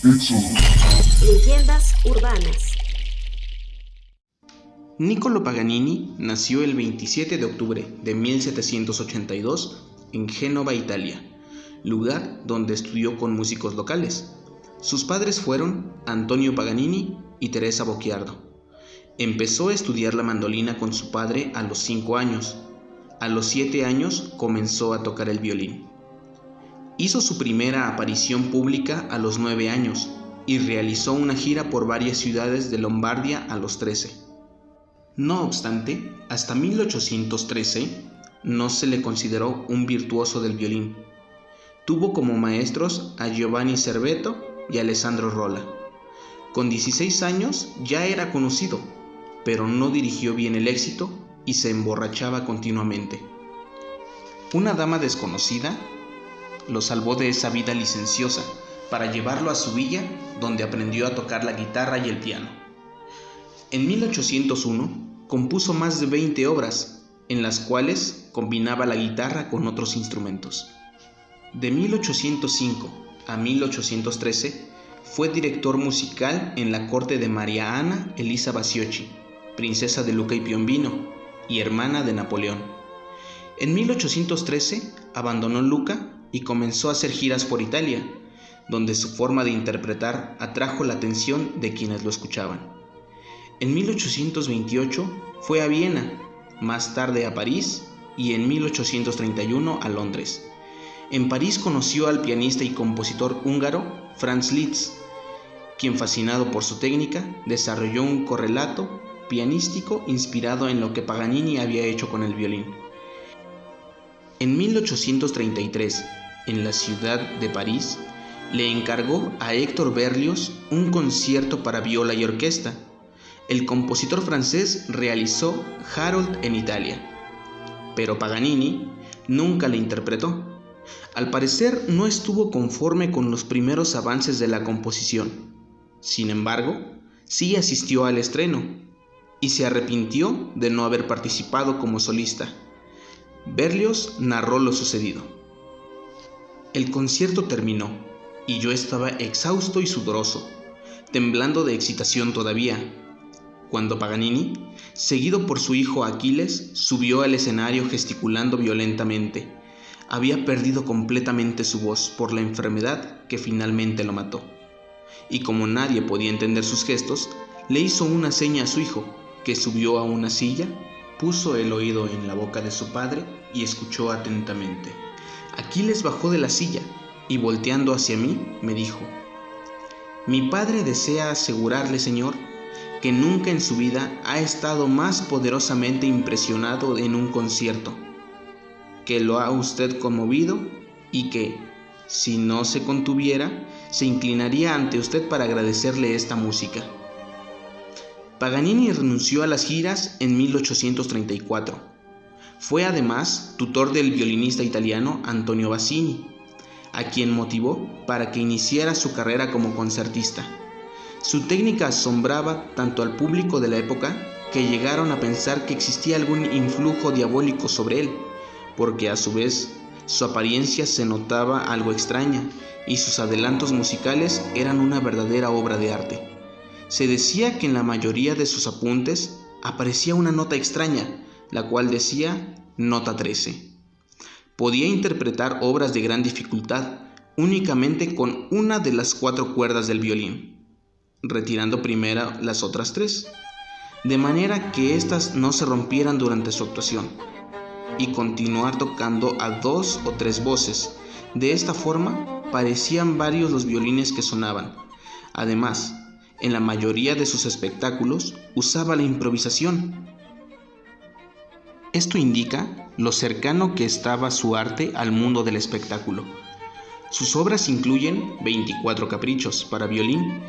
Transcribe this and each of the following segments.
Leyendas urbanas. Niccolò Paganini nació el 27 de octubre de 1782 en Génova, Italia, lugar donde estudió con músicos locales. Sus padres fueron Antonio Paganini y Teresa Bocchiardo. Empezó a estudiar la mandolina con su padre a los 5 años. A los 7 años comenzó a tocar el violín. Hizo su primera aparición pública a los 9 años y realizó una gira por varias ciudades de Lombardía a los 13. No obstante, hasta 1813 no se le consideró un virtuoso del violín. Tuvo como maestros a Giovanni Cerveto y Alessandro Rolla. Con 16 años ya era conocido, pero no dirigió bien el éxito y se emborrachaba continuamente. Una dama desconocida lo salvó de esa vida licenciosa para llevarlo a su villa, donde aprendió a tocar la guitarra y el piano. En 1801 compuso más de 20 obras, en las cuales combinaba la guitarra con otros instrumentos. De 1805 a 1813 fue director musical en la corte de María Ana Elisa Basiochi, princesa de Lucca y Piombino y hermana de Napoleón. En 1813 abandonó Lucca y comenzó a hacer giras por Italia, donde su forma de interpretar atrajo la atención de quienes lo escuchaban. En 1828 fue a Viena, más tarde a París y en 1831 a Londres. En París conoció al pianista y compositor húngaro Franz Liszt, quien, fascinado por su técnica, desarrolló un correlato pianístico inspirado en lo que Paganini había hecho con el violín. En 1833, en la ciudad de París, le encargó a Héctor Berlioz un concierto para viola y orquesta. El compositor francés realizó Harold en Italia, pero Paganini nunca le interpretó. Al parecer no estuvo conforme con los primeros avances de la composición. Sin embargo, sí asistió al estreno y se arrepintió de no haber participado como solista. Berlioz narró lo sucedido. El concierto terminó y yo estaba exhausto y sudoroso, temblando de excitación todavía, cuando Paganini, seguido por su hijo Aquiles, subió al escenario gesticulando violentamente. Había perdido completamente su voz por la enfermedad que finalmente lo mató. Y como nadie podía entender sus gestos, le hizo una seña a su hijo, que subió a una silla, puso el oído en la boca de su padre y escuchó atentamente. Aquiles bajó de la silla y, volteando hacia mí, me dijo: «Mi padre desea asegurarle, señor, que nunca en su vida ha estado más poderosamente impresionado en un concierto, que lo ha usted conmovido y que, si no se contuviera, se inclinaría ante usted para agradecerle esta música». Paganini renunció a las giras en 1834. Fue además tutor del violinista italiano Antonio Bassini, a quien motivó para que iniciara su carrera como concertista. Su técnica asombraba tanto al público de la época que llegaron a pensar que existía algún influjo diabólico sobre él, porque a su vez su apariencia se notaba algo extraña y sus adelantos musicales eran una verdadera obra de arte. Se decía que en la mayoría de sus apuntes aparecía una nota extraña, la cual decía nota 13. Podía interpretar obras de gran dificultad únicamente con una de las 4 cuerdas del violín, retirando primero las otras 3, de manera que éstas no se rompieran durante su actuación, y continuar tocando a 2 o 3 voces. De esta forma parecían varios los violines que sonaban. Además, en la mayoría de sus espectáculos usaba la improvisación. Esto indica lo cercano que estaba su arte al mundo del espectáculo. Sus obras incluyen 24 caprichos para violín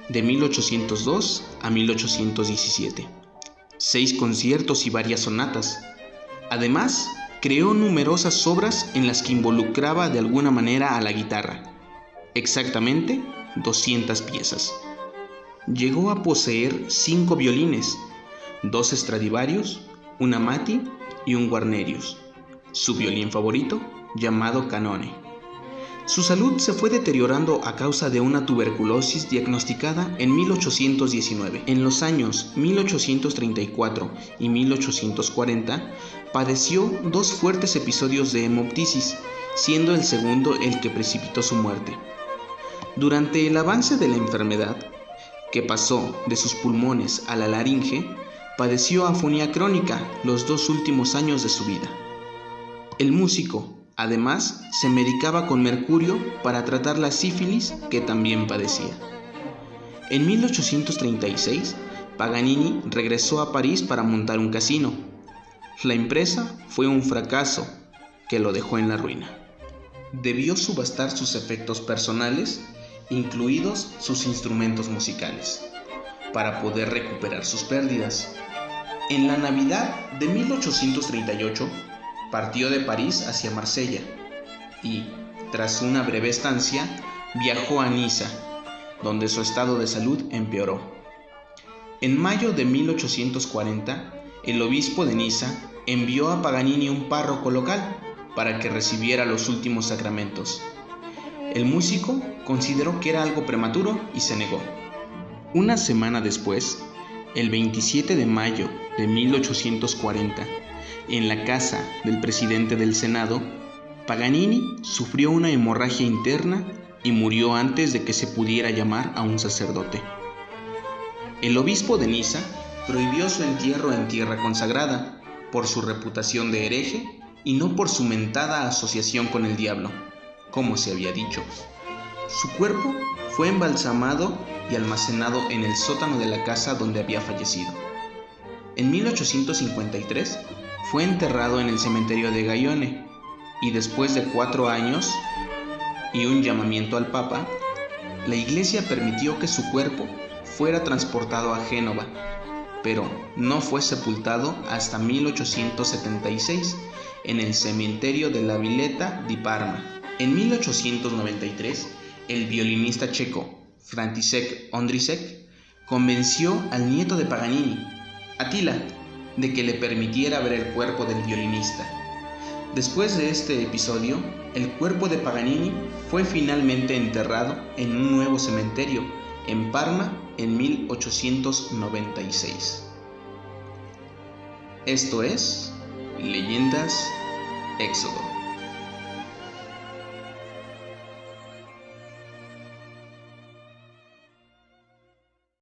de 1802 a 1817, 6 conciertos y varias sonatas. Además, creó numerosas obras en las que involucraba de alguna manera a la guitarra, exactamente 200 piezas. Llegó a poseer 5 violines, 2 Stradivarius, un Amati y un Guarnerius, su violín favorito llamado Canone. Su salud se fue deteriorando a causa de una tuberculosis diagnosticada en 1819. En los años 1834 y 1840 padeció dos fuertes episodios de hemoptisis, siendo el segundo el que precipitó su muerte. Durante el avance de la enfermedad, que pasó de sus pulmones a la laringe, padeció afonía crónica los 2 últimos años de su vida. El músico, además, se medicaba con mercurio para tratar la sífilis que también padecía. En 1836, Paganini regresó a París para montar un casino. La empresa fue un fracaso que lo dejó en la ruina. Debió subastar sus efectos personales, incluidos sus instrumentos musicales, para poder recuperar sus pérdidas. En la Navidad de 1838, partió de París hacia Marsella y, tras una breve estancia, viajó a Niza, donde su estado de salud empeoró. En mayo de 1840, el obispo de Niza envió a Paganini un párroco local para que recibiera los últimos sacramentos. El músico consideró que era algo prematuro y se negó. Una semana después, el 27 de mayo de 1840, en la casa del presidente del Senado, Paganini sufrió una hemorragia interna y murió antes de que se pudiera llamar a un sacerdote. El obispo de Niza prohibió su entierro en tierra consagrada por su reputación de hereje y no por su mentada asociación con el diablo, como se había dicho. Su cuerpo fue embalsamado y almacenado en el sótano de la casa donde había fallecido. En 1853 fue enterrado en el cementerio de Gaione y después de 4 años y un llamamiento al Papa, la Iglesia permitió que su cuerpo fuera transportado a Génova, pero no fue sepultado hasta 1876 en el cementerio de la Villetta di Parma. En 1893, el violinista checo František Ondříček convenció al nieto de Paganini, Attila, de que le permitiera ver el cuerpo del violinista. Después de este episodio, el cuerpo de Paganini fue finalmente enterrado en un nuevo cementerio en Parma en 1896. Esto es Leyendas Éxodo.